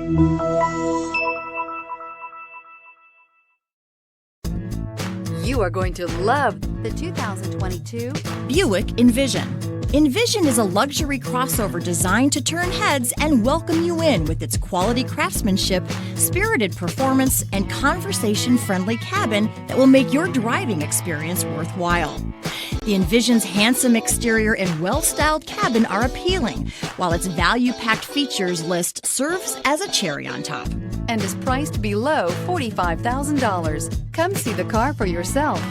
You are going to love the 2022 Buick Envision. Envision is a luxury crossover designed to turn heads and welcome you in with its quality craftsmanship, spirited performance, and conversation-friendly cabin that will make your driving experience worthwhile. The Envision's handsome exterior and well-styled cabin are appealing, while its value-packed features list serves as a cherry on top. and is priced below $45,000. Come see the car for yourself.